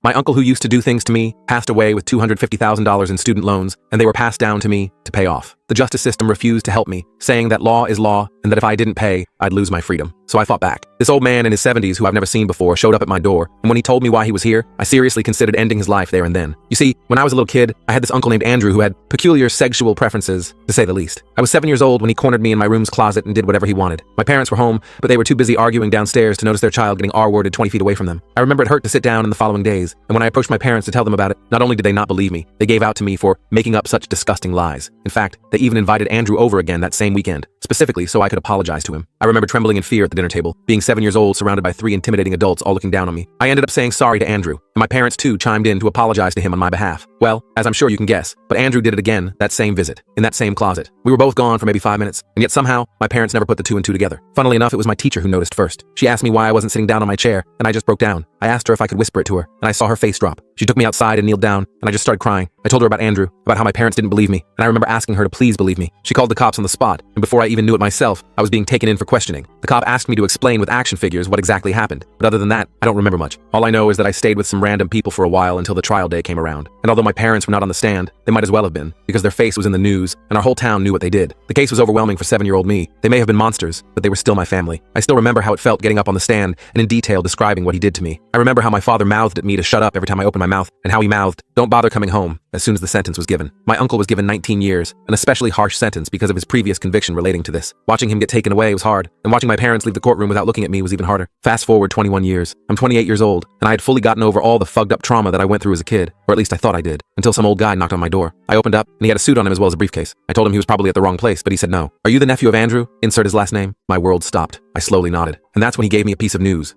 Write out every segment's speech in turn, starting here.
My uncle who used to do things to me passed away with $250,000 in student loans, and they were passed down to me to pay off. The justice system refused to help me, saying that law is law and that if I didn't pay, I'd lose my freedom. So I fought back. This old man in his 70s who I've never seen before showed up at my door, and when he told me why he was here, I seriously considered ending his life there and then. You see, when I was a little kid, I had this uncle named Andrew who had peculiar sexual preferences, to say the least. I was 7 years old when he cornered me in my room's closet and did whatever he wanted. My parents were home, but they were too busy arguing downstairs to notice their child getting R-worded 20 feet away from them. I remember it hurt to sit down in the following days, and when I approached my parents to tell them about it, not only did they not believe me, they gave out to me for making up such disgusting lies. In fact, they even invited Andrew over again that same weekend, specifically so I could apologize to him. I remember trembling in fear at the dinner table, being 7 years old surrounded by 3 intimidating adults all looking down on me. I ended up saying sorry to Andrew, and my parents too chimed in to apologize to him on my behalf. Well, as I'm sure you can guess, but Andrew did it again that same visit, in that same closet. We were both gone for maybe 5 minutes, and yet somehow, my parents never put the 2 and 2 together. Funnily enough, it was my teacher who noticed first. She asked me why I wasn't sitting down on my chair, and I just broke down. I asked her if I could whisper it to her, and I saw her face drop. She took me outside and kneeled down, and I just started crying. I told her about Andrew, about how my parents didn't believe me, and I remember asking her to please believe me. She called the cops on the spot, and before I even knew it myself, I was being taken in for questioning. The cop asked me to explain with action figures what exactly happened, but other than that, I don't remember much. All I know is that I stayed with some random people for a while until the trial day came around, and although my parents were not on the stand, they might as well have been, because their face was in the news, and our whole town knew what they did. The case was overwhelming for 7-year-old me. They may have been monsters, but they were still my family. I still remember how it felt getting up on the stand and in detail describing what he did to me. I remember how my father mouthed at me to shut up every time I opened my mouth, and how he mouthed, "Don't bother coming home," as soon as the sentence was given. My uncle was given 19 years, an especially harsh sentence because of his previous conviction relating to this. Watching him get taken away was hard, and watching my parents leave the courtroom without looking at me was even harder. Fast forward 21 years. I'm 28 years old, and I had fully gotten over all the fucked up trauma that I went through as a kid, or at least I thought I did, until some old guy knocked on my door. I opened up, and he had a suit on him as well as a briefcase. I told him he was probably at the wrong place, but he said no. "Are you the nephew of Andrew? Insert his last name." My world stopped. I slowly nodded. And that's when he gave me a piece of news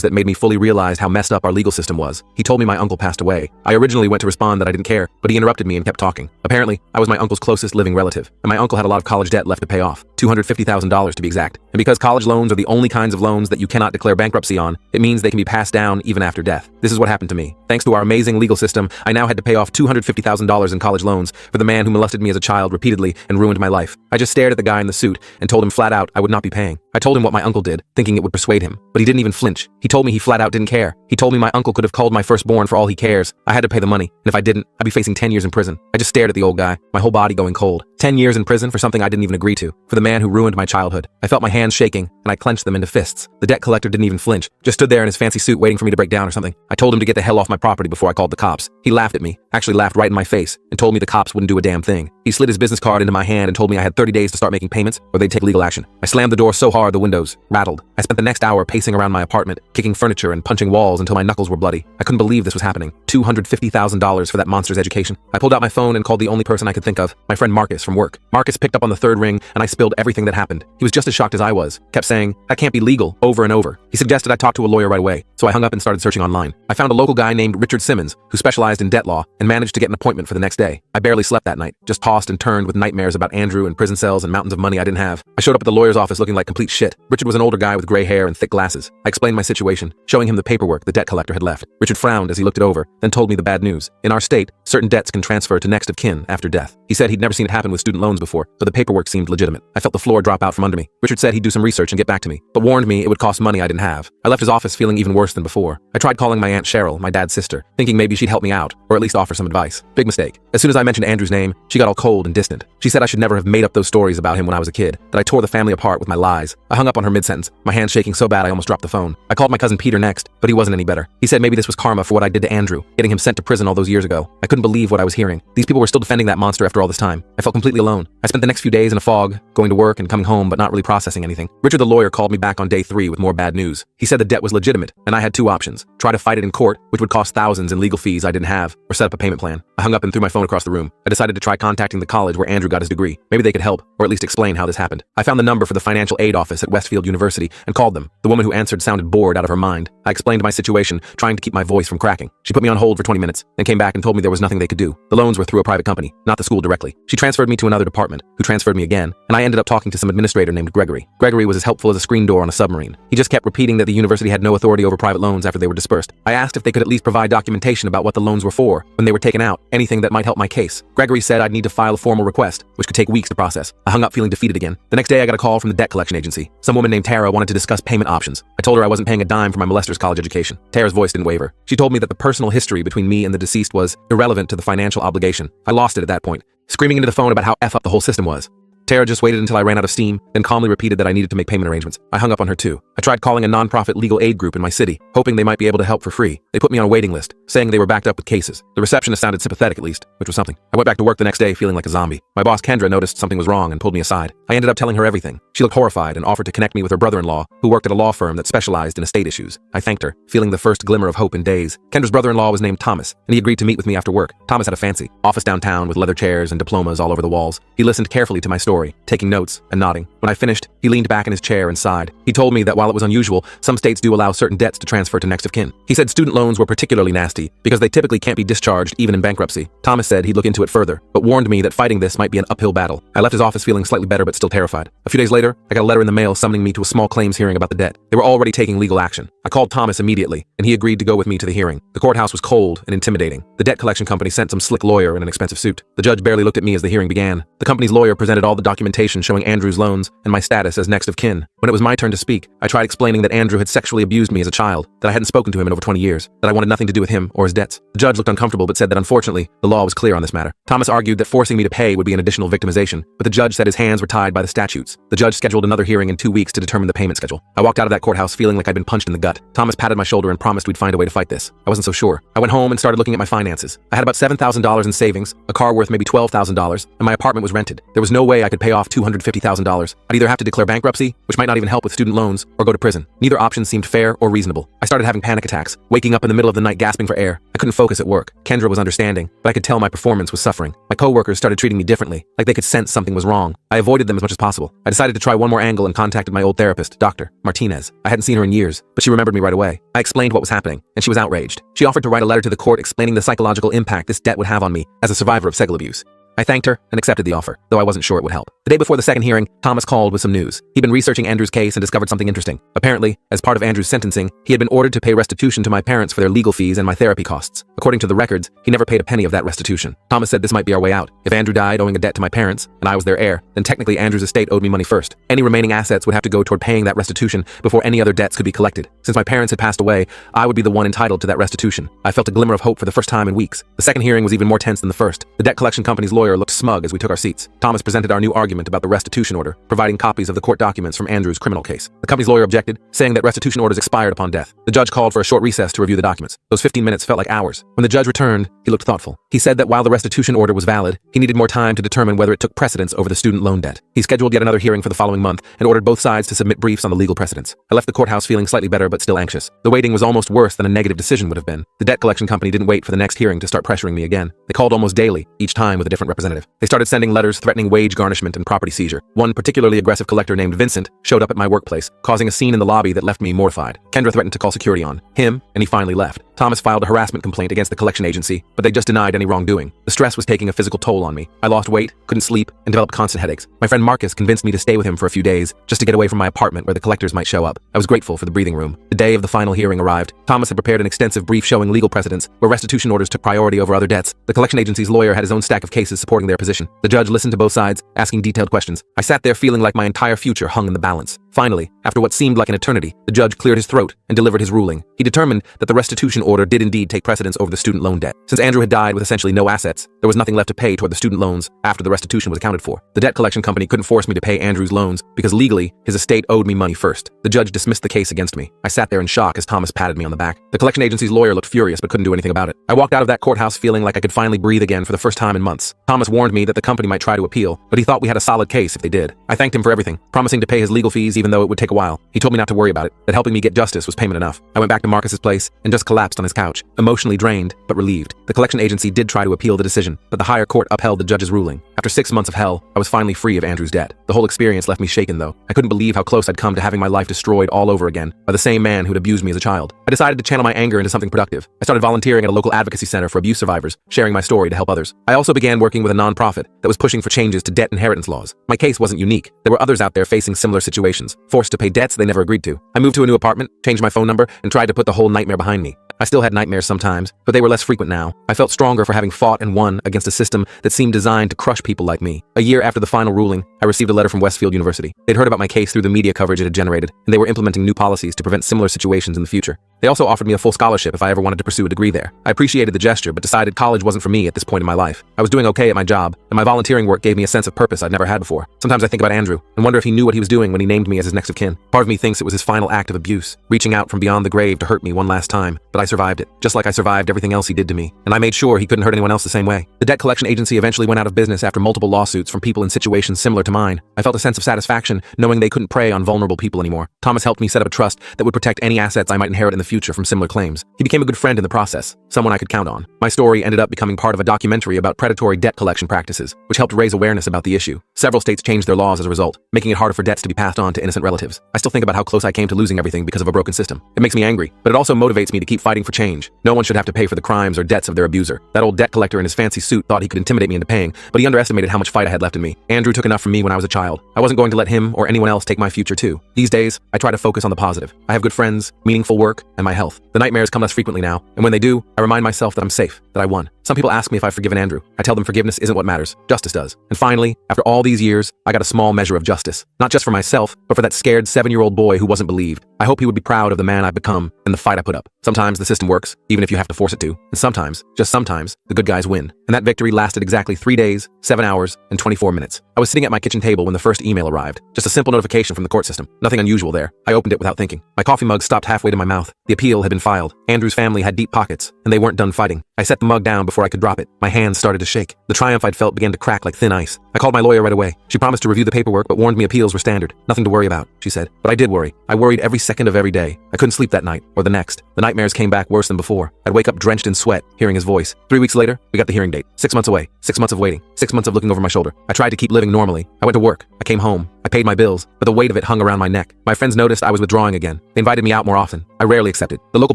that made me fully realize how messed up our legal system was. He told me my uncle passed away. I originally went to respond that I didn't care, but he interrupted me and kept talking. Apparently, I was my uncle's closest living relative, and my uncle had a lot of college debt left to pay off, $250,000 to be exact. And because college loans are the only kinds of loans that you cannot declare bankruptcy on, it means they can be passed down even after death. This is what happened to me. Thanks to our amazing legal system, I now had to pay off $250,000 in college loans for the man who molested me as a child repeatedly and ruined my life. I just stared at the guy in the suit and told him flat out I would not be paying. I told him what my uncle did, thinking it would persuade him, but he didn't even flinch. He told me he flat out didn't care. He told me my uncle could have culled my firstborn for all he cares. I had to pay the money, and if I didn't, I'd be facing 10 years in prison. I just stared at the old guy, my whole body going cold. 10 years in prison for something I didn't even agree to, for the man who ruined my childhood. I felt my hands shaking, and I clenched them into fists. The debt collector didn't even flinch, just stood there in his fancy suit waiting for me to break down or something. I told him to get the hell off my property before I called the cops. He laughed at me, actually laughed right in my face, and told me the cops wouldn't do a damn thing. He slid his business card into my hand and told me I had 30 days to start making payments, or they'd take legal action. I slammed the door so hard the windows rattled. I spent the next hour pacing around my apartment, kicking furniture and punching walls until my knuckles were bloody. I couldn't believe this was happening. $250,000 for that monster's education. I pulled out my phone and called the only person I could think of, my friend Marcus from work. Marcus picked up on the third ring, and I spilled everything that happened. He was just as shocked as I was, kept saying, "That can't be legal," over and over. He suggested I talk to a lawyer right away, so I hung up and started searching online. I found a local guy named Richard Simmons, who specialized in debt law, and managed to get an appointment for the next day. I barely slept that night, just tossed and turned with nightmares about Andrew and prison cells and mountains of money I didn't have. I showed up at the lawyer's office looking like complete shit. Richard was an older guy with gray hair and thick glasses. I explained my situation, showing him the paperwork the debt collector had left. Richard frowned as he looked it over, then told me the bad news. In our state, certain debts can transfer to next of kin after death. He said he'd never seen it happen with student loans before, but the paperwork seemed legitimate. I felt the floor drop out from under me. Richard said he'd do some research and get back to me, but warned me it would cost money I didn't have. I left his office feeling even worse than before. I tried calling my Aunt Cheryl, my dad's sister, thinking maybe she'd help me out, or at least offer some advice. Big mistake. As soon as I mentioned Andrew's name, she got all cold and distant. She said I should never have made up those stories about him when I was a kid, that I tore the family apart with my lies. I hung up on her mid-sentence, my hands shaking so bad I almost dropped the phone. I called my cousin Peter next, but he wasn't any better. He said maybe this was karma for what I did to Andrew, getting him sent to prison all those years ago. I couldn't believe what I was hearing. These people were still defending that monster after all this time. I felt completely alone. I spent the next few days in a fog, going to work and coming home but not really processing anything. Richard the lawyer called me back on day 3 with more bad news. He said the debt was legitimate, and I had 2 options. Try to fight it in court, which would cost thousands in legal fees I didn't have, or set up a payment plan. I hung up and threw my phone across the room. I decided to try contacting the college where Andrew got his degree. Maybe they could help, or at least explain how this happened. I found the number for the financial aid office at Westfield University and called them. The woman who answered sounded bored out of her mind. I explained my situation, trying to keep my voice from cracking. She put me on hold for 20 minutes, then came back and told me there was nothing they could do. The loans were through a private company, not the school directly. She transferred me to another department, who transferred me again, and I ended up talking to some administrator named Gregory. Gregory was as helpful as a screen door on a submarine. He just kept repeating that the university had no authority over private loans after they were dispersed dispersed, I asked if they could at least provide documentation about what the loans were for when they were taken out, anything that might help my case. Gregory said I'd need to file a formal request, which could take weeks to process. I hung up feeling defeated again. The next day I got a call from the debt collection agency. Some woman named Tara wanted to discuss payment options. I told her I wasn't paying a dime for my molester's college education. Tara's voice didn't waver. She told me that the personal history between me and the deceased was irrelevant to the financial obligation. I lost it at that point, screaming into the phone about how F up the whole system was. Tara just waited until I ran out of steam, then calmly repeated that I needed to make payment arrangements. I hung up on her too. I tried calling a non-profit legal aid group in my city, hoping they might be able to help for free. They put me on a waiting list, saying they were backed up with cases. The receptionist sounded sympathetic at least, which was something. I went back to work the next day feeling like a zombie. My boss Kendra noticed something was wrong and pulled me aside. I ended up telling her everything. She looked horrified and offered to connect me with her brother-in-law, who worked at a law firm that specialized in estate issues. I thanked her, feeling the first glimmer of hope in days. Kendra's brother-in-law was named Thomas, and he agreed to meet with me after work. Thomas had a fancy office downtown with leather chairs and diplomas all over the walls. He listened carefully to my story, taking notes and nodding. When I finished, he leaned back in his chair and sighed. He told me that while it was unusual, some states do allow certain debts to transfer to next of kin. He said student loans were particularly nasty because they typically can't be discharged even in bankruptcy. Thomas said he'd look into it further, but warned me that fighting this might be an uphill battle. I left his office feeling slightly better but still terrified. A few days later, I got a letter in the mail summoning me to a small claims hearing about the debt. They were already taking legal action. I called Thomas immediately, and he agreed to go with me to the hearing. The courthouse was cold and intimidating. The debt collection company sent some slick lawyer in an expensive suit. The judge barely looked at me as the hearing began. The company's lawyer presented all the documentation showing Andrew's loans and my status as next of kin. When it was my turn to speak, I tried explaining that Andrew had sexually abused me as a child, that I hadn't spoken to him in over 20 years, that I wanted nothing to do with him or his debts. The judge looked uncomfortable but said that unfortunately, the law was clear on this matter. Thomas argued that forcing me to pay would be an additional victimization, but the judge said his hands were tied by the statutes. The judge scheduled another hearing in 2 weeks to determine the payment schedule. I walked out of that courthouse feeling like I'd been punched in the gut. Thomas patted my shoulder and promised we'd find a way to fight this. I wasn't so sure. I went home and started looking at my finances. I had about $7,000 in savings, a car worth maybe $12,000, and my apartment was rented. There was no way I could pay off $250,000. I'd either have to declare bankruptcy, which might not even help with student loans, or go to prison. Neither option seemed fair or reasonable. I started having panic attacks, waking up in the middle of the night gasping for air. I couldn't focus at work. Kendra was understanding, but I could tell my performance was suffering. My coworkers started treating me differently, like they could sense something was wrong. I avoided them as much as possible. I decided to try one more angle and contacted my old therapist, Dr. Martinez. I hadn't seen her in years, but she remembered me right away. I explained what was happening, and she was outraged. She offered to write a letter to the court explaining the psychological impact this debt would have on me as a survivor of sexual abuse. I thanked her and accepted the offer, though I wasn't sure it would help. The day before the second hearing, Thomas called with some news. He'd been researching Andrew's case and discovered something interesting. Apparently, as part of Andrew's sentencing, he had been ordered to pay restitution to my parents for their legal fees and my therapy costs. According to the records, he never paid a penny of that restitution. Thomas said this might be our way out. If Andrew died owing a debt to my parents, and I was their heir, then technically Andrew's estate owed me money first. Any remaining assets would have to go toward paying that restitution before any other debts could be collected. Since my parents had passed away, I would be the one entitled to that restitution. I felt a glimmer of hope for the first time in weeks. The second hearing was even more tense than the first. The debt collection company's lawyer looked smug as we took our seats. Thomas presented our new argument about the restitution order, providing copies of the court documents from Andrew's criminal case. The company's lawyer objected, saying that restitution orders expired upon death. The judge called for a short recess to review the documents. Those 15 minutes felt like hours. When the judge returned, he looked thoughtful. He said that while the restitution order was valid, he needed more time to determine whether it took precedence over the student loan debt. He scheduled yet another hearing for the following month and ordered both sides to submit briefs on the legal precedents. I left the courthouse feeling slightly better but still anxious. The waiting was almost worse than a negative decision would have been. The debt collection company didn't wait for the next hearing to start pressuring me again. They called almost daily, each time with a different representative. They started sending letters threatening wage garnishment and property seizure. One particularly aggressive collector named Vincent showed up at my workplace, causing a scene in the lobby that left me mortified. Kendra threatened to call security on him, and he finally left. Thomas filed a harassment complaint against the collection agency, but they just denied any wrongdoing. The stress was taking a physical toll on me. I lost weight, couldn't sleep, and developed constant headaches. My friend Marcus convinced me to stay with him for a few days, just to get away from my apartment where the collectors might show up. I was grateful for the breathing room. The day of the final hearing arrived. Thomas had prepared an extensive brief showing legal precedents, where restitution orders took priority over other debts. The collection agency's lawyer had his own stack of cases supporting their position. The judge listened to both sides, asking detailed questions. I sat there feeling like my entire future hung in the balance. Finally, after what seemed like an eternity, the judge cleared his throat and delivered his ruling. He determined that the restitution order did indeed take precedence over the student loan debt. Since Andrew had died with essentially no assets, there was nothing left to pay toward the student loans after the restitution was accounted for. The debt collection company couldn't force me to pay Andrew's loans because legally, his estate owed me money first. The judge dismissed the case against me. I sat there in shock as Thomas patted me on the back. The collection agency's lawyer looked furious but couldn't do anything about it. I walked out of that courthouse feeling like I could finally breathe again for the first time in months. Thomas warned me that the company might try to appeal, but he thought we had a solid case if they did. I thanked him for everything, promising to pay his legal fees even though it would take a while. He told me not to worry about it, that helping me get justice was payment enough. I went back to Marcus's place and just collapsed on his couch, emotionally drained but relieved. The collection agency did try to appeal the decision, but the higher court upheld the judge's ruling. After 6 months of hell, I was finally free of Andrew's debt. The whole experience left me shaken though. I couldn't believe how close I'd come to having my life destroyed all over again by the same man who'd abused me as a child. I decided to channel my anger into something productive. I started volunteering at a local advocacy center for abuse survivors, sharing my story to help others. I also began working with a nonprofit that was pushing for changes to debt inheritance laws. My case wasn't unique. There were others out there facing similar situations. loans, forced to pay debts they never agreed to. I moved to a new apartment, changed my phone number, and tried to put the whole nightmare behind me. I still had nightmares sometimes, but they were less frequent now. I felt stronger for having fought and won against a system that seemed designed to crush people like me. A year after the final ruling, I received a letter from Westfield University. They'd heard about my case through the media coverage it had generated, and they were implementing new policies to prevent similar situations in the future. They also offered me a full scholarship if I ever wanted to pursue a degree there. I appreciated the gesture, but decided college wasn't for me at this point in my life. I was doing okay at my job, and my volunteering work gave me a sense of purpose I'd never had before. Sometimes I think about Andrew and wonder if he knew what he was doing when he named me as his next of kin. Part of me thinks it was his final act of abuse, reaching out from beyond the grave to hurt me one last time, but I survived it, just like I survived everything else he did to me, and I made sure he couldn't hurt anyone else the same way. The debt collection agency eventually went out of business after multiple lawsuits from people in situations similar to mine. I felt a sense of satisfaction knowing they couldn't prey on vulnerable people anymore. Thomas helped me set up a trust that would protect any assets I might inherit in the future from similar claims. He became a good friend in the process, someone I could count on. My story ended up becoming part of a documentary about predatory debt collection practices, which helped raise awareness about the issue. Several states changed their laws as a result, making it harder for debts to be passed on to innocent relatives. I still think about how close I came to losing everything because of a broken system. It makes me angry, but it also motivates me to keep fighting for change. No one should have to pay for the crimes or debts of their abuser. That old debt collector in his fancy suit thought he could intimidate me into paying, but he underestimated how much fight I had left in me. Andrew took enough from me when I was a child. I wasn't going to let him or anyone else take my future too. These days, I try to focus on the positive. I have good friends, meaningful work, and my health. The nightmares come less frequently now, and when they do, I remind myself that I'm safe, that I won. Some people ask me if I've forgiven Andrew. I tell them forgiveness isn't what matters. Justice does. And finally, after all these years, I got a small measure of justice. Not just for myself, but for that scared 7-year-old boy who wasn't believed. I hope he would be proud of the man I've become and the fight I put up. Sometimes the system works, even if you have to force it to. And sometimes, just sometimes, the good guys win. And that victory lasted exactly 3 days, 7 hours, and 24 minutes. I was sitting at my kitchen table when the first email arrived. Just a simple notification from the court system. Nothing unusual there. I opened it without thinking. My coffee mug stopped halfway to my mouth. The appeal had been filed. Andrew's family had deep pockets, and they weren't done fighting. I set the mug down before I could drop it. My hands started to shake. The triumph I'd felt began to crack like thin ice. I called my lawyer right away. She promised to review the paperwork, but warned me appeals were standard. Nothing to worry about, she said. But I did worry. I worried every second of every day. I couldn't sleep that night, or the next. The nightmares came back worse than before. I'd wake up drenched in sweat, hearing his voice. 3 weeks later, we got the hearing date. 6 months away. 6 months of waiting. 6 months of looking over my shoulder. I tried to keep living normally. I went to work. I came home. I paid my bills, but the weight of it hung around my neck. My friends noticed I was withdrawing again. They invited me out more often. I rarely accepted. The local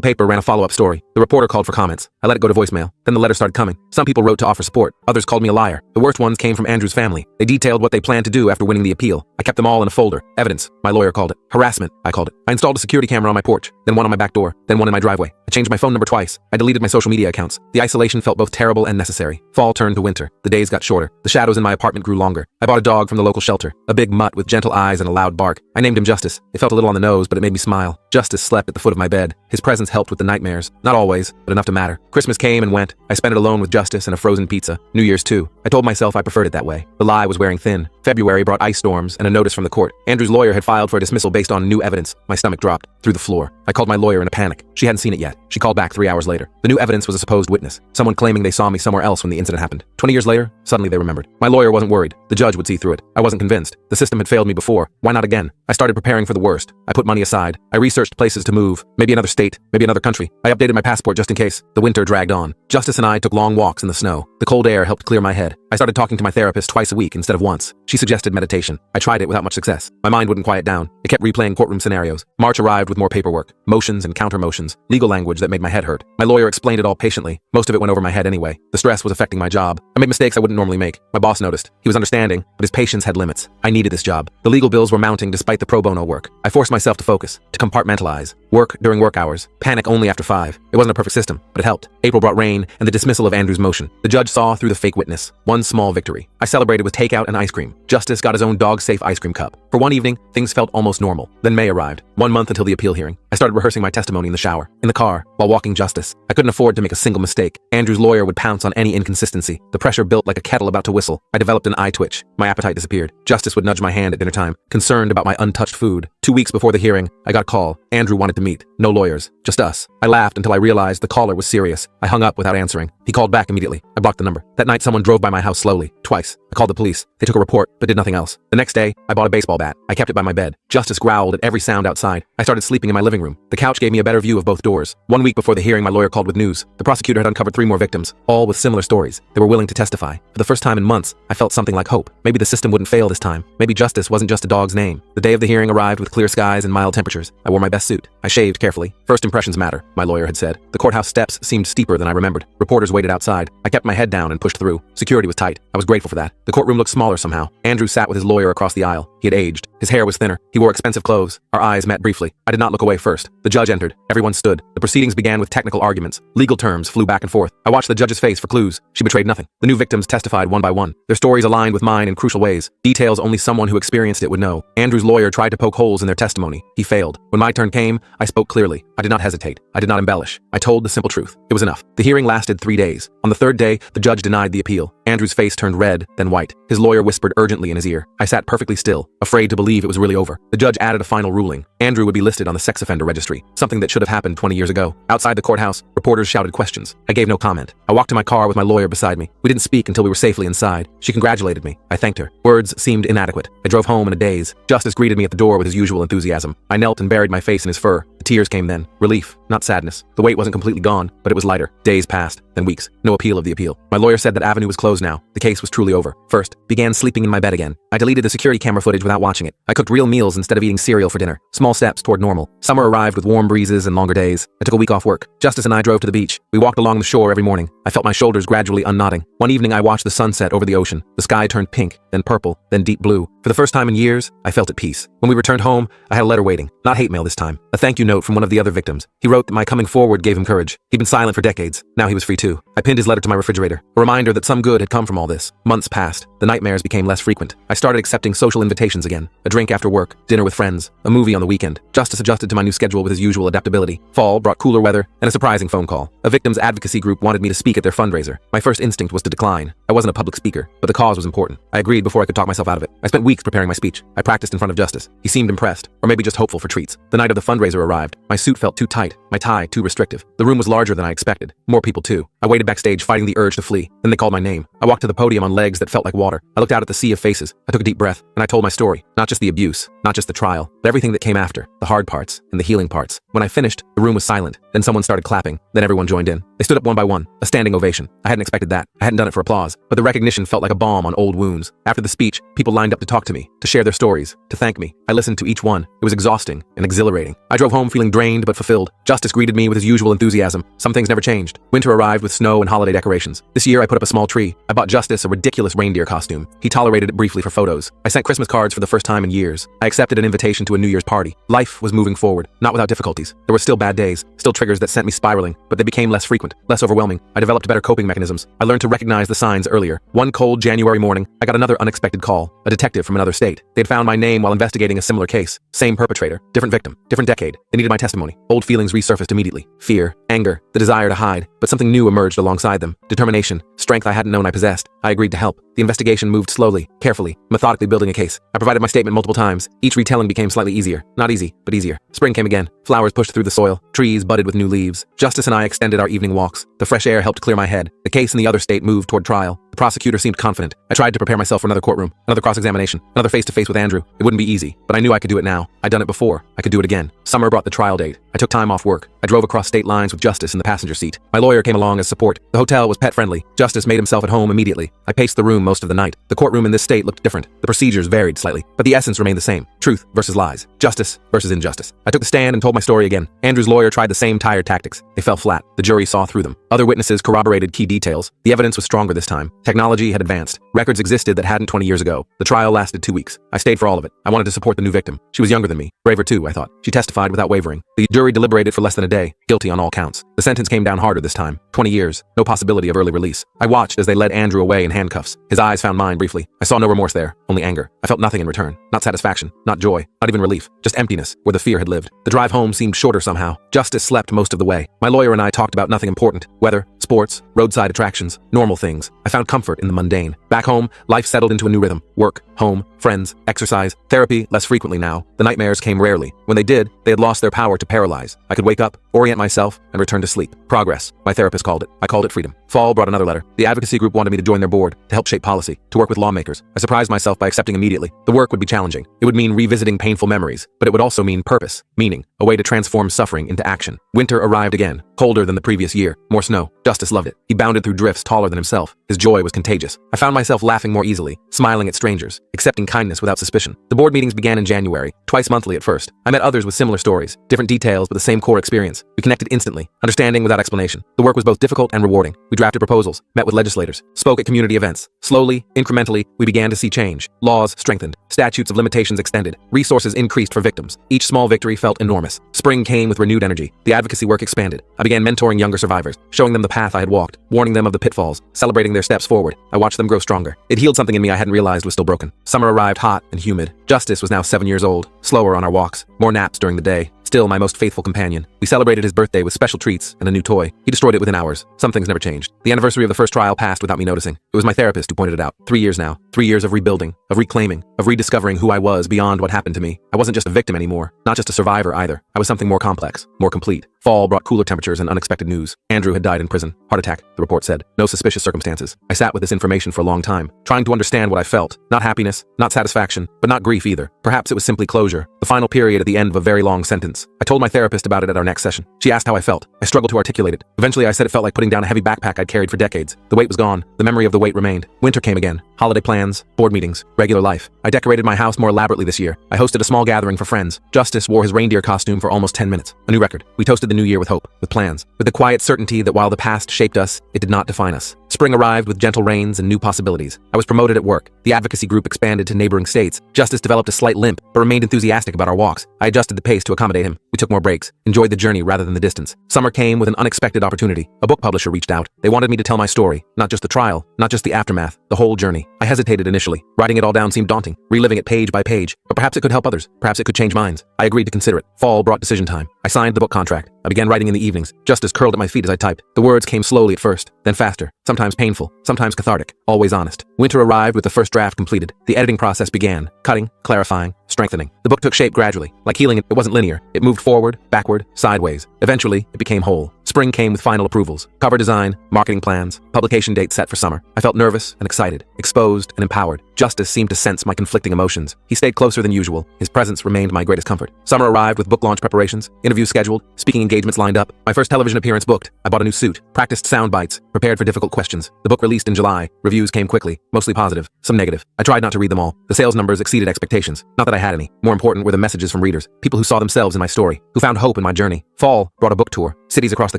paper ran a follow-up story. The reporter called for comments. I let it go to voicemail. Then the letters started coming. Some people wrote to offer support. Others called me a liar. The worst ones came from Andrew's family. They detailed what they planned to do after winning the appeal. I kept them all in a folder. Evidence, my lawyer called it. Harassment, I called it. I installed a security camera on my porch, then one on my back door, then one in my driveway. I changed my phone number twice. I deleted my social media accounts. The isolation felt both terrible and necessary. Fall turned to winter. The days got shorter. The shadows in my apartment grew longer. I bought a dog from the local shelter, a big mutt with gentle eyes and a loud bark. I named him Justice. It felt a little on the nose, but it made me smile. Justice slept at the foot of my bed. His presence helped with the nightmares. Not always, but enough to matter. Christmas came and went. I spent it alone with Justice and a frozen pizza. New Year's too. I told myself I preferred it that way. The lie was wearing thin. February brought ice storms and a notice from the court. Andrew's lawyer had filed for a dismissal based on new evidence. My stomach dropped through the floor. I called my lawyer in a panic. She hadn't seen it yet. She called back 3 hours later. The new evidence was a supposed witness, someone claiming they saw me somewhere else when the incident happened. 20 years later, suddenly they remembered. My lawyer wasn't worried. The judge would see through it. I wasn't convinced. The system had failed me before. Why not again? I started preparing for the worst. I put money aside. I researched places to move. Maybe another state, maybe another country. I updated my passport just in case. The winter dragged on. Justice and I took long walks in the snow. The cold air helped clear my head. I started talking to my therapist twice a week instead of once. She suggested meditation. I tried it without much success. My mind wouldn't quiet down. It kept replaying courtroom scenarios. March arrived with more paperwork, motions and counter motions, legal language that made my head hurt. My lawyer explained it all patiently. Most of it went over my head anyway. The stress was affecting my job. I made mistakes I wouldn't normally make. My boss noticed. He was understanding, but his patience had limits. I needed this job. The legal bills were mounting despite the pro bono work. I forced myself to focus, to compartmentalize. Work during work hours. Panic only after 5. It wasn't a perfect system, but it helped. April brought rain and the dismissal of Andrew's motion. The judge saw through the fake witness. One small victory. I celebrated with takeout and ice cream. Justice got his own dog-safe ice cream cup. For one evening, things felt almost normal. Then May arrived. 1 month until the appeal hearing. I started rehearsing my testimony in the shower, in the car, while walking Justice. I couldn't afford to make a single mistake. Andrew's lawyer would pounce on any inconsistency. The pressure built like a kettle about to whistle. I developed an eye twitch. My appetite disappeared. Justice would nudge my hand at dinner time, concerned about my untouched food. 2 weeks before the hearing, I got a call. Andrew wanted to meet. No lawyers, just us. I laughed until I realized the caller was serious. I hung up without answering. He called back immediately. I blocked the number. That night, someone drove by my house slowly, twice. I called the police. They took a report, but did nothing else. The next day, I bought a baseball bat. I kept it by my bed. Justice growled at every sound outside. I started sleeping in my living room. The couch gave me a better view of both doors. 1 week before the hearing, my lawyer called with news. The prosecutor had uncovered 3 more victims, all with similar stories. They were willing to testify. For the first time in months, I felt something like hope. Maybe the system wouldn't fail this time. Maybe justice wasn't just a dog's name. The day of the hearing arrived with clear skies and mild temperatures. I wore my best suit. I shaved carefully. First impressions matter, my lawyer had said. The courthouse steps seemed steeper than I remembered. Reporters waited outside. I kept my head down and pushed pushed through. Security was tight. I was grateful for that. The courtroom looked smaller somehow. Andrew sat with his lawyer across the aisle. He had aged. His hair was thinner. He wore expensive clothes. Our eyes met briefly. I did not look away first. The judge entered. Everyone stood. The proceedings began with technical arguments. Legal terms flew back and forth. I watched the judge's face for clues. She betrayed nothing. The new victims testified one by one. Their stories aligned with mine in crucial ways. Details only someone who experienced it would know. Andrew's lawyer tried to poke holes in their testimony. He failed. When my turn came, I spoke clearly. I did not hesitate. I did not embellish. I told the simple truth. It was enough. The hearing lasted 3 days. On the third day, the judge denied the appeal. Andrew's face turned red, then white. His lawyer whispered urgently in his ear. I sat perfectly still, afraid to believe it was really over. The judge added a final ruling. Andrew would be listed on the sex offender registry, something that should have happened 20 years ago. Outside the courthouse, reporters shouted questions. I gave no comment. I walked to my car with my lawyer beside me. We didn't speak until we were safely inside. She congratulated me. I thanked her. Words seemed inadequate. I drove home in a daze. Justice greeted me at the door with his usual enthusiasm. I knelt and buried my face in his fur. The tears came then. Relief, not sadness. The weight wasn't completely gone, but it was lighter. Days passed, then weeks. No appeal of the appeal. My lawyer said that avenue was closed now. The case was truly over. First, began sleeping in my bed again. I deleted the security camera footage without watching it. I cooked real meals instead of eating cereal for dinner. Small steps toward normal. Summer arrived with warm breezes and longer days. I took a week off work. Justice and I drove to the beach. We walked along the shore every morning. I felt my shoulders gradually unknotting. One evening I watched the sunset over the ocean. The sky turned pink, then purple, then deep blue. For the first time in years, I felt at peace. When we returned home, I had a letter waiting. Not hate mail this time. A thank you note from one of the other victims. He wrote that my coming forward gave him courage. He'd been silent for decades. Now he was free too. I pinned his letter to my refrigerator. A reminder that some good had come from all this. Months passed. The nightmares became less frequent. I started accepting social invitations again. A drink after work, dinner with friends, a movie on the weekend. Justice adjusted to my new schedule with his usual adaptability. Fall brought cooler weather and a surprising phone call. A victims advocacy group wanted me to speak at their fundraiser. My first instinct was to decline. I wasn't a public speaker, but the cause was important. I agreed before I could talk myself out of it. I spent weeks preparing my speech. I practiced in front of Justice. He seemed impressed, or maybe just hopeful for treats. The night of the fundraiser arrived. My suit felt too tight, my tie too restrictive. The room was larger than I expected. More people too. I waited backstage fighting the urge to flee. Then they called my name. I walked to the podium on legs that felt like water. I looked out at the sea of faces. I took a deep breath, and I told my story. Not just the abuse, not just the trial, but everything that came after. The hard parts and the healing parts. When I finished, the room was silent. Then someone started clapping. Then everyone joined in. They stood up one by one. A standing ovation. I hadn't expected that. I hadn't done it for applause. But the recognition felt like a balm on old wounds. After the speech, people lined up to talk to me, to share their stories, to thank me. I listened to each one. It was exhausting and exhilarating. I drove home feeling drained but fulfilled. Justice greeted me with his usual enthusiasm. Some things never changed. Winter arrived with snow and holiday decorations. This year I put up a small tree. I bought Justice a ridiculous reindeer costume. He tolerated it briefly for photos. I sent Christmas cards for the first time in years. I accepted an invitation to a New Year's party. Life was moving forward, not without difficulties. There were still bad days, still triggers that sent me spiraling, but they became less frequent, less overwhelming. I developed better coping mechanisms. I learned to recognize the signs earlier. One cold January morning, I got another unexpected call. A detective from another state. They'd found my name while investigating a similar case. Same perpetrator, different victim, different decade. They needed my testimony. Old feelings resurfaced immediately. Fear, anger, the desire to hide. But something new emerged alongside them. Determination, strength I hadn't known I possessed. I agreed to help. The investigation moved slowly, carefully, methodically building a case. I provided my statement multiple times. Each retelling became slightly easier. Not easy, but easier. Spring came again. Flowers pushed through the soil. Trees budded with new leaves. Justice and I extended our evening walks. The fresh air helped clear my head. The case in the other state moved toward trial. The prosecutor seemed confident. I tried to prepare myself for another courtroom, another cross-examination, another face-to-face with Andrew. It wouldn't be easy, but I knew I could do it now. I'd done it before. I could do it again. Summer brought the trial date. I took time off work. I drove across state lines with Justice in the passenger seat. My lawyer came along as support. The hotel was pet-friendly. Justice made himself at home immediately. I paced the room most of the night. The courtroom in this state looked different. The procedures varied slightly, but the essence remained the same. Truth versus lies. Justice versus injustice. I took the stand and told my story again. Andrew's lawyer tried the same tired tactics. They fell flat. The jury saw through them. Other witnesses corroborated key details. The evidence was stronger this time. Technology had advanced. Records existed that hadn't 20 years ago. The trial lasted 2 weeks. I stayed for all of it. I wanted to support the new victim. She was younger than me. Braver too, I thought. She testified without wavering. The jury deliberated for less than a day. Guilty on all counts. The sentence came down harder this time. 20 years. No possibility of early release. I watched as they led Andrew away in handcuffs. His eyes found mine briefly. I saw no remorse there. Only anger. I felt nothing in return. Not satisfaction. Not joy. Not even relief. Just emptiness, where the fear had lived. The drive home seemed shorter somehow. Justice slept most of the way. My lawyer and I talked about nothing important. Weather, sports, roadside attractions, normal things. I found comfort in the mundane. Back home, life settled into a new rhythm. Work, home, friends, exercise, therapy less frequently now. The nightmares came rarely. When they did, they had lost their power to paralyze. I could wake up, orient myself, and return to sleep. Progress, my therapist called it. I called it freedom. Fall brought another letter. The advocacy group wanted me to join their board, to help shape policy, to work with lawmakers. I surprised myself by accepting immediately. The work would be challenging. It would mean revisiting painful memories, but it would also mean purpose, meaning, a way to transform suffering into action. Winter arrived again. colder than the previous year, more snow. Justice loved it. He bounded through drifts taller than himself. His joy was contagious. I found myself laughing more easily, smiling at strangers, accepting kindness without suspicion. The board meetings began in January, twice monthly at first. I met others with similar stories, different details but the same core experience. We connected instantly, understanding without explanation. The work was both difficult and rewarding. We drafted proposals, met with legislators, spoke at community events. Slowly, incrementally, we began to see change. Laws strengthened, statutes of limitations extended, resources increased for victims. Each small victory felt enormous. Spring came with renewed energy. The advocacy work expanded. I began mentoring younger survivors, showing them the path I had walked, warning them of the pitfalls, celebrating their steps forward. I watched them grow stronger. It healed something in me I hadn't realized was still broken. Summer arrived hot and humid. Justice was now 7 years old, slower on our walks, more naps during the day. Still my most faithful companion. We celebrated his birthday with special treats and a new toy. He destroyed it within hours. Some things never changed. The anniversary of the first trial passed without me noticing. It was my therapist who pointed it out. 3 years now. 3 years of rebuilding, of reclaiming, of rediscovering who I was beyond what happened to me. I wasn't just a victim anymore, not just a survivor either. I was something more complex, more complete. Fall brought cooler temperatures and unexpected news. Andrew had died in prison. Heart attack, the report said. No suspicious circumstances. I sat with this information for a long time, trying to understand what I felt. Not happiness, not satisfaction, but not grief either. Perhaps it was simply closure, the final period at the end of a very long sentence. I told my therapist about it at our next session. She asked how I felt. I struggled to articulate it. Eventually I said it felt like putting down a heavy backpack I'd carried for decades. The weight was gone. The memory of the weight remained. Winter came again. Holiday plans, board meetings, regular life. I decorated my house more elaborately this year. I hosted a small gathering for friends. Justice wore his reindeer costume for almost 10 minutes. A new record. We toasted the new year with hope, with plans, with the quiet certainty that while the past shaped us, it did not define us. Spring arrived with gentle rains and new possibilities. I was promoted at work. The advocacy group expanded to neighboring states. Justice developed a slight limp, but remained enthusiastic about our walks. I adjusted the pace to accommodate him. We took more breaks, enjoyed the journey rather than the distance. Summer came with an unexpected opportunity. A book publisher reached out. They wanted me to tell my story, not just the trial, not just the aftermath, the whole journey. I hesitated initially. Writing it all down seemed daunting, reliving it page by page, but perhaps it could help others. Perhaps it could change minds. I agreed to consider it. Fall brought decision time. I signed the book contract. I began writing in the evenings. Justice curled at my feet as I typed. The words came slowly at first, then faster, sometimes painful, sometimes cathartic, always honest. Winter arrived with the first draft completed. The editing process began, cutting, clarifying, strengthening. The book took shape gradually. Like healing, it wasn't linear. It moved forward, backward, sideways. Eventually, it became whole. Spring came with final approvals, cover design, marketing plans, publication date set for summer. I felt nervous and excited, exposed and empowered. Justice seemed to sense my conflicting emotions. He stayed closer than usual. His presence remained my greatest comfort. Summer arrived with book launch preparations, interviews scheduled, speaking engagements lined up, my first television appearance booked. I bought a new suit, practiced sound bites, prepared for difficult questions. The book released in July. Reviews came quickly, mostly positive, some negative. I tried not to read them all. The sales numbers exceeded expectations. Not that I had any. More important were the messages from readers, people who saw themselves in my story, who found hope in my journey. Fall brought a book tour, cities across the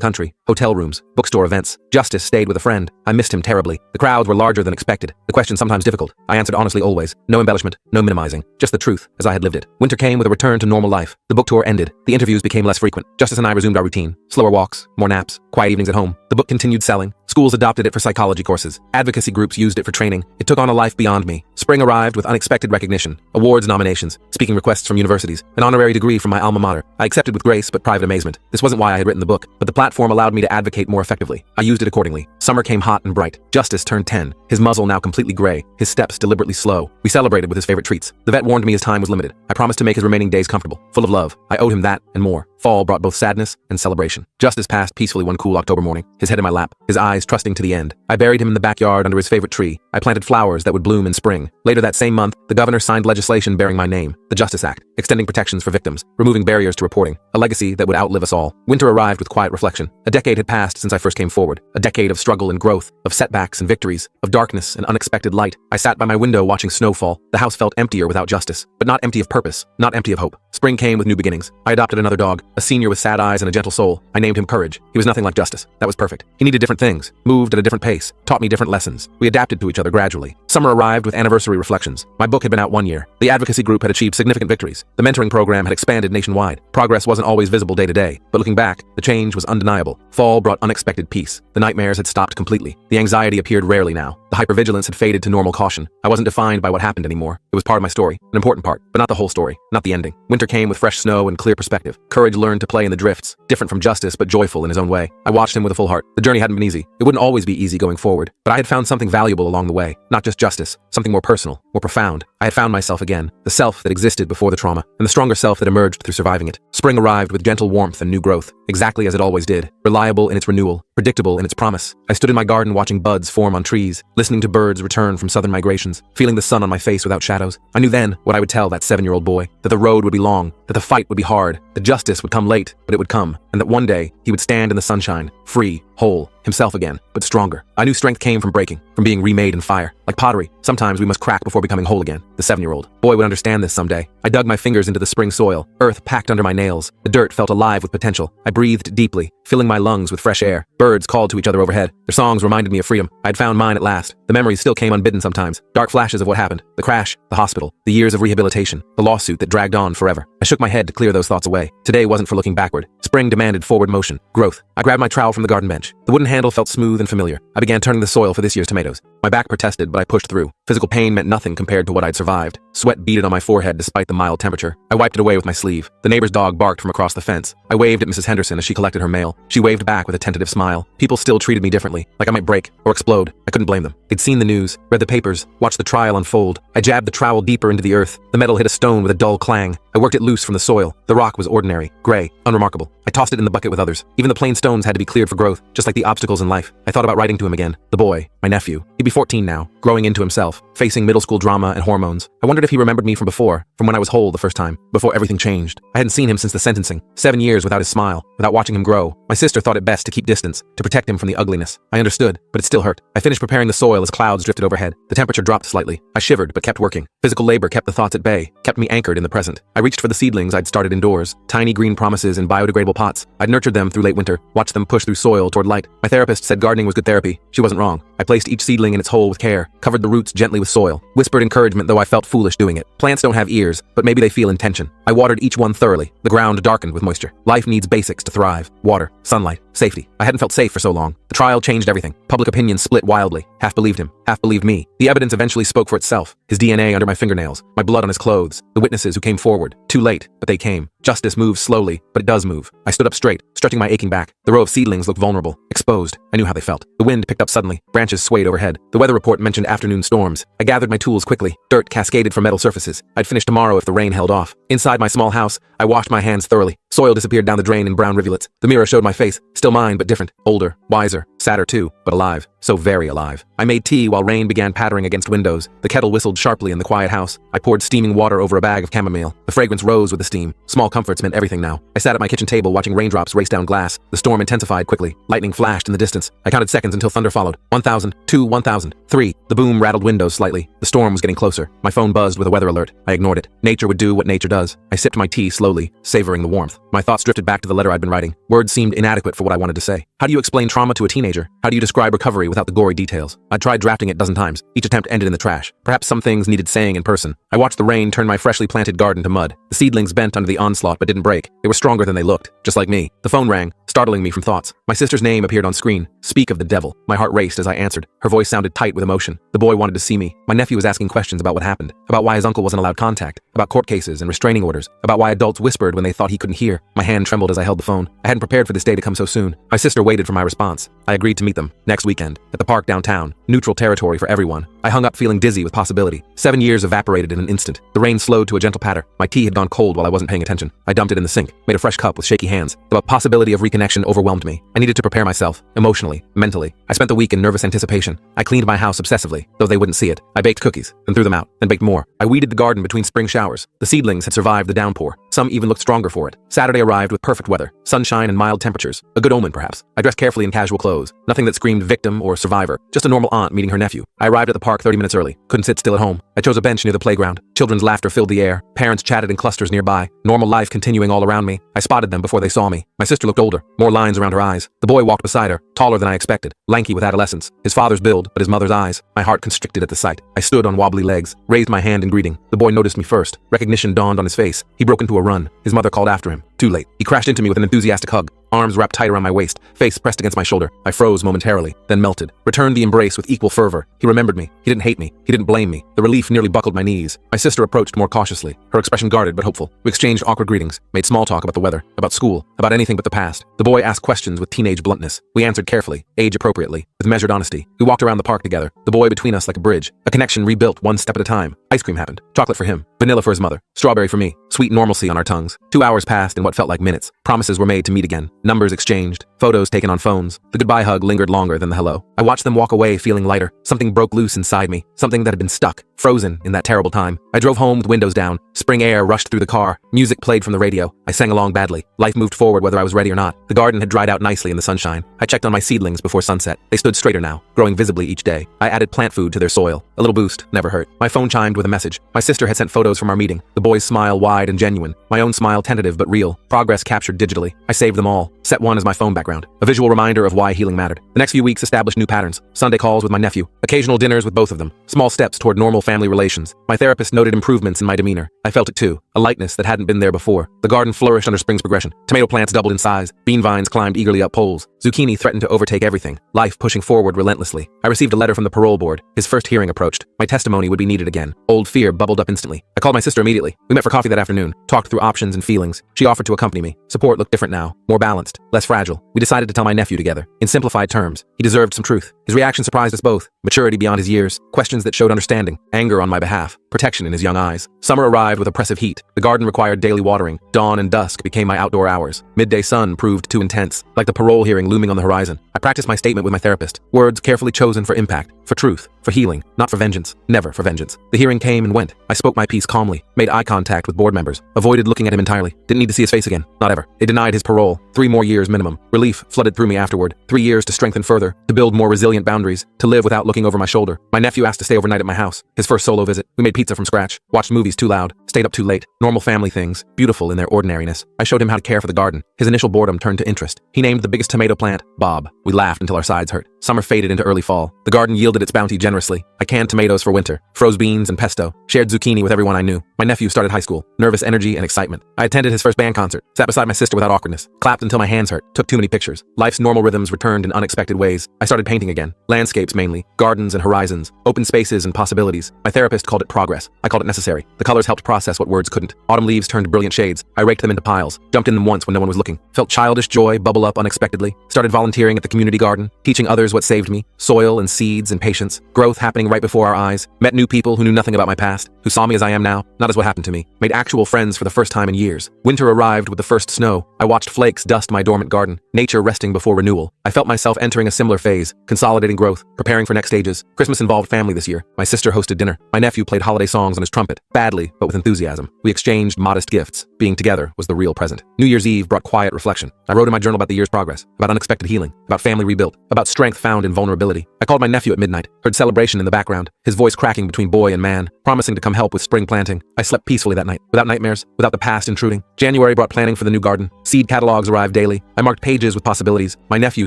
country, hotel rooms, bookstore events. Justice stayed with a friend. I missed him terribly. The crowds were larger than expected. The questions sometimes difficult. I answered honestly always. No embellishment, no minimizing. Just the truth, as I had lived it. Winter came with a return to normal life. The book tour ended. The interviews became less frequent. Justice and I resumed our routine. Slower walks, more naps, quiet evenings at home. The book continued selling. Schools adopted it for psychology courses. Advocacy groups used it for training. It took on a life beyond me. Spring arrived with unexpected recognition, awards nominations, speaking requests from universities, an honorary degree from my alma mater. I accepted with grace but private amazement. This wasn't why I had written the book, but the platform allowed me to advocate more effectively. I used it accordingly. Summer came hot and bright. Justice turned 10, his muzzle now completely gray, his steps deliberately slow. We celebrated with his favorite treats. The vet warned me his time was limited. I promised to make his remaining days comfortable, full of love. I owed him that and more. Fall brought both sadness and celebration. Justice passed peacefully one cool October morning, his head in my lap, his eyes trusting to the end. I buried him in the backyard under his favorite tree. I planted flowers that would bloom in spring. Later that same month, the governor signed legislation bearing my name, the Justice Act, extending protections for victims, removing barriers to reporting, a legacy that would outlive us all. Winter arrived with quiet reflection. A decade had passed since I first came forward, a decade of struggle and growth, of setbacks and victories, of darkness and unexpected light. I sat by my window watching snow fall. The house felt emptier without justice, but not empty of purpose, not empty of hope. Spring came with new beginnings. I adopted another dog, a senior with sad eyes and a gentle soul. I named him Courage. He was nothing like Justice. That was perfect. He needed different things, moved at a different pace, taught me different lessons. We adapted to each other gradually. Summer arrived with anniversary reflections. My book had been out 1 year. The advocacy group had achieved significant victories. The mentoring program had expanded nationwide. Progress wasn't always visible day to day, but looking back, the change was undeniable. Fall brought unexpected peace. The nightmares had stopped completely. The anxiety appeared rarely now. The hypervigilance had faded to normal caution. I wasn't defined by what happened anymore. It was part of my story, an important part, but not the whole story, not the ending. Winter came with fresh snow and clear perspective. Courage learned to play in the drifts, different from Justice but joyful in his own way. I watched him with a full heart. The journey hadn't been easy. It wouldn't always be easy going forward, but I had found something valuable along the way. Not just justice, something more personal, more profound. I had found myself again, the self that existed before the trauma, and the stronger self that emerged through surviving it. Spring arrived with gentle warmth and new growth, exactly as it always did, reliable in its renewal, predictable in its promise. I stood in my garden watching buds form on trees, listening to birds return from southern migrations, feeling the sun on my face without shadows. I knew then what I would tell that 7-year-old boy, that the road would be long, that the fight would be hard, that justice would come late, but it would come, and that one day he would stand in the sunshine, free, whole, himself again, but stronger. I knew strength came from breaking, from being remade in fire. Like pottery, sometimes we must crack before becoming whole again. The 7-year-old boy would understand this someday. I dug my fingers into the spring soil, earth packed under my nails. The dirt felt alive with potential. I breathed deeply, filling my lungs with fresh air. Birds called to each other overhead. Their songs reminded me of freedom. I had found mine at last. The memories still came unbidden sometimes. Dark flashes of what happened. The crash, the hospital, the years of rehabilitation, the lawsuit that dragged on forever. I shook my head to clear those thoughts away. Today wasn't for looking backward. Spring demanded forward motion, growth. I grabbed my trowel from the garden bench. The wooden handle felt smooth and familiar. I began turning the soil for this year's tomatoes. My back protested, but I pushed through. Physical pain meant nothing compared to what I'd survived. Sweat beaded on my forehead despite the mild temperature. I wiped it away with my sleeve. The neighbor's dog barked from across the fence. I waved at Mrs. Henderson as she collected her mail. She waved back with a tentative smile. People still treated me differently, like I might break or explode. I couldn't blame them. They'd seen the news, read the papers, watched the trial unfold. I jabbed the trowel deeper into the earth. The metal hit a stone with a dull clang. I worked it loose from the soil. The rock was ordinary, gray, unremarkable. I tossed it in the bucket with others. Even the plain stones had to be cleared for growth, just like the obstacles in life. I thought about writing to him again. The boy, my nephew. He'd be 14 now, growing into himself, facing middle school drama and hormones. I wondered if he remembered me from before, from when I was whole the first time, before everything changed. I hadn't seen him since the sentencing. 7 years without his smile, without watching him grow. My sister thought it best to keep distance, to protect him from the ugliness. I understood, but it still hurt. I finished preparing the soil as clouds drifted overhead. The temperature dropped slightly. I shivered, but kept working. Physical labor kept the thoughts at bay, kept me anchored in the present. I reached for the seedlings I'd started indoors, tiny green promises in biodegradable pots. I'd nurtured them through late winter, watched them push through soil toward light. My therapist said gardening was good therapy. She wasn't wrong. I placed each seedling in its hole with care, covered the roots gently with soil, whispered encouragement though I felt foolish doing it. Plants don't have ears, but maybe they feel intention. I watered each one thoroughly. The ground darkened with moisture. Life needs basics to thrive. Water, sunlight, safety. I hadn't felt safe for so long. The trial changed everything. Public opinion split wildly. Half believed him, half believed me. The evidence eventually spoke for itself. His DNA under my fingernails, my blood on his clothes, the witnesses who came forward. Too late, but they came. Justice moves slowly, but it does move. I stood up straight, stretching my aching back. The row of seedlings looked vulnerable, exposed. I knew how they felt. The wind picked up suddenly. Branches swayed overhead. The weather report mentioned afternoon storms. I gathered my tools quickly. Dirt cascaded from metal surfaces. I'd finish tomorrow if the rain held off. Inside my small house, I washed my hands thoroughly. Soil disappeared down the drain in brown rivulets. The mirror showed my face, still mine but different, older, wiser, sadder too, but alive. So very alive. I made tea while rain began pattering against windows. The kettle whistled sharply in the quiet house. I poured steaming water over a bag of chamomile. The fragrance rose with the steam. Small comforts meant everything now. I sat at my kitchen table watching raindrops race down glass. The storm intensified quickly. Lightning flashed in the distance. I counted seconds until thunder followed. 1,000, 2, 1,000, 3. The boom rattled windows slightly. The storm was getting closer. My phone buzzed with a weather alert. I ignored it. Nature would do what nature does. I sipped my tea slowly, savoring the warmth. My thoughts drifted back to the letter I'd been writing. Words seemed inadequate for what I wanted to say. How do you explain trauma to a teenager? How do you describe recovery without the gory details? I'd tried drafting it a dozen times. Each attempt ended in the trash. Perhaps some things needed saying in person. I watched the rain turn my freshly planted garden to mud. The seedlings bent under the onslaught but didn't break. They were stronger than they looked, just like me. The phone rang, startling me from thoughts. My sister's name appeared on screen. Speak of the devil. My heart raced as I answered. Her voice sounded tight with emotion. The boy wanted to see me. My nephew was asking questions about what happened, about why his uncle wasn't allowed contact, about court cases and restraining orders, about why adults whispered when they thought he couldn't hear. My hand trembled as I held the phone. I hadn't prepared for this day to come so soon. My sister waited for my response. I agreed to meet them next weekend at the park downtown. Neutral territory for everyone. I hung up feeling dizzy with possibility. 7 years evaporated in an instant. The rain slowed to a gentle patter. My tea had gone cold while I wasn't paying attention. I dumped it in the sink, made a fresh cup with shaky hands. The possibility of reconnection overwhelmed me. I needed to prepare myself, emotionally, mentally. I spent the week in nervous anticipation. I cleaned my house obsessively, though they wouldn't see it. I baked cookies, then threw them out, then baked more. I weeded the garden between spring showers. The seedlings had survived the downpour. Some even looked stronger for it. Saturday arrived with perfect weather, sunshine and mild temperatures. A good omen, perhaps. I dressed carefully in casual clothes. Nothing that screamed victim or survivor. Just a normal aunt meeting her nephew. I arrived at the park 30 minutes early. Couldn't sit still at home. I chose a bench near the playground. Children's laughter filled the air. Parents chatted in clusters nearby. Normal life continuing all around me. I spotted them before they saw me. My sister looked older, more lines around her eyes. The boy walked beside her, taller than I expected, lanky with adolescence. His father's build, but his mother's eyes. My heart constricted at the sight. I stood on wobbly legs, raised my hand in greeting. The boy noticed me first. Recognition dawned on his face. He broke into a run. His mother called after him. Too late. He crashed into me with an enthusiastic hug. Arms wrapped tight around my waist, face pressed against my shoulder. I froze momentarily, then melted. Returned the embrace with equal fervor. He remembered me. He didn't hate me. He didn't blame me. The relief nearly buckled my knees. My sister approached more cautiously, her expression guarded but hopeful. We exchanged awkward greetings, made small talk about the weather, about school, about anything but the past. The boy asked questions with teenage bluntness. We answered carefully, age appropriately. with measured honesty. We walked around the park together, the boy between us like a bridge, a connection rebuilt one step at a time. Ice cream happened. Chocolate for him, vanilla for his mother, strawberry for me, sweet normalcy on our tongues. 2 hours passed in what felt like minutes. Promises were made to meet again, numbers exchanged, photos taken on phones. The goodbye hug lingered longer than the hello. I watched them walk away feeling lighter. Something broke loose inside me, something that had been stuck, frozen in that terrible time. I drove home with windows down. Spring air rushed through the car. Music played from the radio. I sang along badly. Life moved forward whether I was ready or not. The garden had dried out nicely in the sunshine. I checked on my seedlings before sunset. They stood straighter now, growing visibly each day. I added plant food to their soil. A little boost never hurt. My phone chimed with a message. My sister had sent photos from our meeting. The boy's smile wide and genuine. My own smile tentative but real. Progress captured digitally. I saved them all. Set one as my phone background. A visual reminder of why healing mattered. The next few weeks established new patterns. Sunday calls with my nephew. Occasional dinners with both of them. Small steps toward normal family relations. My therapist noted improvements in my demeanor. I felt it too. A lightness that hadn't been there before. The garden flourished under spring's progression. Tomato plants doubled in size. Bean vines climbed eagerly up poles. Zucchini threatened to overtake everything. Life pushing forward relentlessly. I received a letter from the parole board. His first hearing approached. My testimony would be needed again. Old fear bubbled up instantly. I called my sister immediately. We met for coffee that afternoon. Talked through options and feelings. She offered to accompany me. Support looked different now. More balanced. Less fragile. We decided to tell my nephew together. In simplified terms, he deserved some truth. His reaction surprised us both. Maturity beyond his years. Questions that showed understanding. Anger on my behalf. Protection in his young eyes. Summer arrived with oppressive heat. The garden required daily watering. Dawn and dusk became my outdoor hours. Midday sun proved too intense, like the parole hearing looming on the horizon. I practiced my statement with my therapist. Words carefully chosen for impact, for truth, for healing, not for vengeance, never for vengeance. The hearing came and went. I spoke my piece calmly, made eye contact with board members, avoided looking at him entirely. Didn't need to see his face again, not ever. They denied his parole. 3 more years minimum. Relief flooded through me afterward. 3 years to strengthen further, to build more resilient boundaries, to live without looking over my shoulder. My nephew asked to stay overnight at my house. His first solo visit. We made pizza from scratch, watched movies too loud, stayed up too late. Normal family things, beautiful in their ordinariness. I showed him how to care for the garden. His initial boredom turned to interest. He named the biggest tomato plant Bob. We laughed until our sides hurt. Summer faded into early fall. The garden yielded its bounty generously. I canned tomatoes for winter, froze beans and pesto, shared zucchini with everyone I knew. My nephew started high school, nervous energy and excitement. I attended his first band concert, sat beside my sister without awkwardness, clapped until my hands hurt, took too many pictures. Life's normal rhythms returned in unexpected ways. I started painting again. Landscapes mainly, gardens and horizons, open spaces and possibilities. My therapist called it progress. I called it necessary. The colors helped process what words couldn't. Autumn leaves turned brilliant shades. I raked them into piles, jumped in them once when no one was looking, felt childish joy bubble up unexpectedly, started volunteering at the community garden, teaching others what saved me, soil and seeds and patience, growth happening right before our eyes, met new people who knew nothing about my past, who saw me as I am now, not as what happened to me, made actual friends for the first time in years. Winter arrived with the first snow. I watched flakes dust my dormant garden, nature resting before renewal. I felt myself entering a similar phase, consolidating growth, preparing for next stages. Christmas involved family this year. My sister hosted dinner. My nephew played holiday songs on his trumpet, badly, but with enthusiasm. We exchanged modest gifts. Being together was the real present. New Year's Eve brought quiet reflection. I wrote in my journal about the year's progress, about unexpected healing, about family rebuilt, about strength found in vulnerability. I called my nephew at midnight, heard celebration in the background, his voice cracking between boy and man, promising to come help with spring planting. I slept peacefully that night, without nightmares, without the past intruding. January brought planning for the new garden. Seed catalogs arrived daily. I marked pages with possibilities. My nephew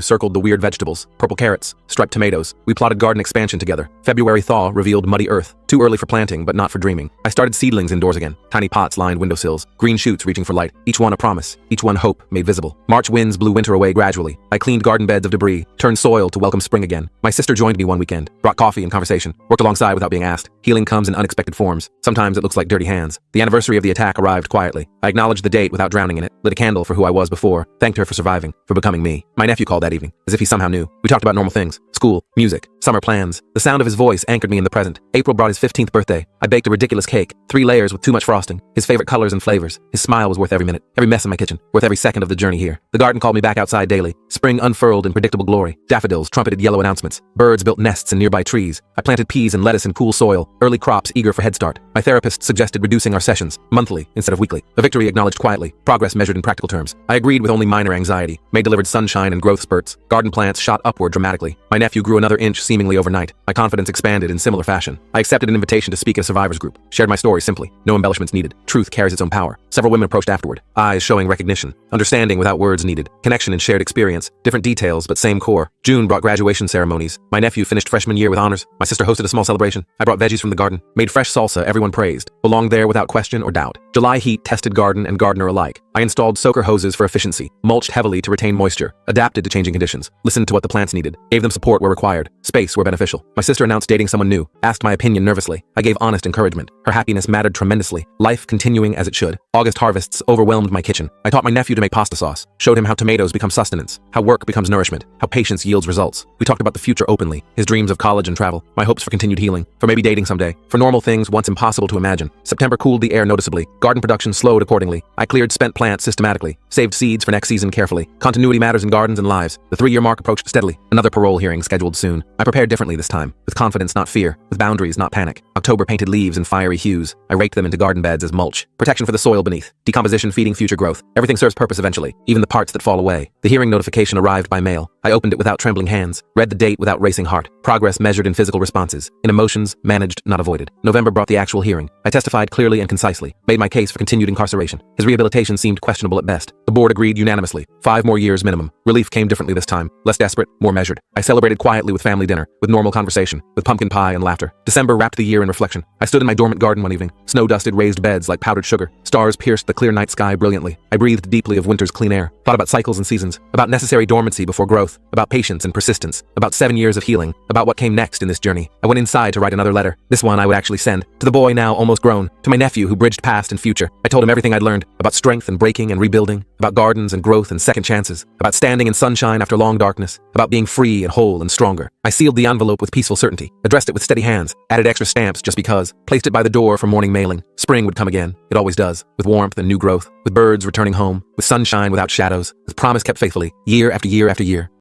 circled the weird vegetables, purple carrots, striped tomatoes. We plotted garden expansion together. February thaw revealed muddy earth, too early for planting, but not for dreaming. I started seedlings indoors again, tiny pots lined windowsills, green shoots reaching for light, each one a promise, each one hope made visible. March winds blew winter away gradually. I cleaned garden beds of debris, turned soil to welcome spring again. My sister joined me one weekend, brought coffee and conversation, worked alongside without being asked. Healing comes in unexpected forms. Sometimes it looks like dirty hands. The anniversary of the attack arrived quietly. I acknowledged the date without drowning in it, lit a candle for who I was before, thanked her for surviving, for becoming me. My nephew called that evening, as if he somehow knew. We talked about normal things, school, music, summer plans. The sound of his voice anchored me in the present. April brought his 15th birthday. I baked a ridiculous cake, 3 layers with too much frosting, his favorite colors and flavors. His smile was worth every minute, every mess in my kitchen, worth every second of the journey here. The garden called me back outside daily. Spring unfurled in predictable glory. Daffodils trumpeted yellow announcements. Birds built nests in nearby trees. I planted peas and lettuce in cool soil, early crops eager for head start. My therapist suggested reducing our sessions, monthly instead of weekly. A victory acknowledged quietly, progress measured in practical terms. I agreed with only minor anxiety. May delivered sunshine and growth spurts. Garden plants shot upward dramatically. My nephew grew another inch seemingly overnight. My confidence expanded in similar fashion. I accepted an invitation to speak at a survivors group. Shared my story simply. No embellishments needed. Truth carries its own power. Several women approached afterward, eyes showing recognition, understanding without words needed, connection and shared experience, different details but same core. June brought graduation ceremonies. My nephew finished freshman year with honors. My sister hosted a small celebration. I brought veggies from the garden, made fresh salsa everyone praised, belonged there without question or doubt. July heat tested garden and gardener alike. I installed soaker hoses for efficiency, mulched heavily to retain moisture, adapted to changing conditions, listened to what the plants needed, gave them support where required, space where beneficial. My sister announced dating someone new, asked my opinion nervously. I gave honest encouragement. Her happiness mattered tremendously, life continuing as it should. August harvests overwhelmed my kitchen. I taught my nephew to make pasta sauce, showed him how tomatoes become sustenance, how work becomes nourishment, how patience yields results. We talked about the future openly, his dreams of college and travel, my hopes for continued healing, for maybe dating someday, for normal things once impossible to imagine. September cooled the air noticeably. Garden production slowed accordingly. I cleared spent plants systematically, saved seeds for next season carefully. Continuity matters in gardens and lives. The 3-year mark approached steadily. Another parole hearing scheduled soon. I prepared differently this time, with confidence, not fear, with boundaries, not panic. October painted leaves in fiery hues. I raked them into garden beds as mulch. Protection for the soil beneath. Decomposition feeding future growth. Everything serves purpose eventually, even the parts that fall away. The hearing notification arrived by mail. I opened it without trembling hands, read the date without racing heart. Progress measured in physical responses, in emotions managed, not avoided. November brought the actual hearing. I testified clearly and concisely, made my case for continued incarceration. His rehabilitation seemed questionable at best. The board agreed unanimously. 5 more years minimum. Relief came differently this time. Less desperate, more measured. I celebrated quietly with family dinner, with normal conversation, with pumpkin pie and laughter. December wrapped the year in reflection. I stood in my dormant garden one evening. Snow-dusted raised beds like powdered sugar. Stars pierced the clear night sky brilliantly. I breathed deeply of winter's clean air. Thought about cycles and seasons, about necessary dormancy before growth, about patience and persistence, about 7 years of healing, about what came next in this journey. I went inside to write another letter. This one I would actually send to the boy now almost grown, to my nephew who bridged past and future. I told him everything I'd learned about strength and breaking and rebuilding, about gardens and growth and second chances, about standing in sunshine after long darkness, about being free and whole and stronger. I sealed the envelope with peaceful certainty, addressed it with steady hands, added extra stamps just because, placed it by the door for morning mailing. Spring would come again. It always does, with warmth and new growth, with birds returning home, with sunshine without shadows, with promise kept faithfully, year after year after year.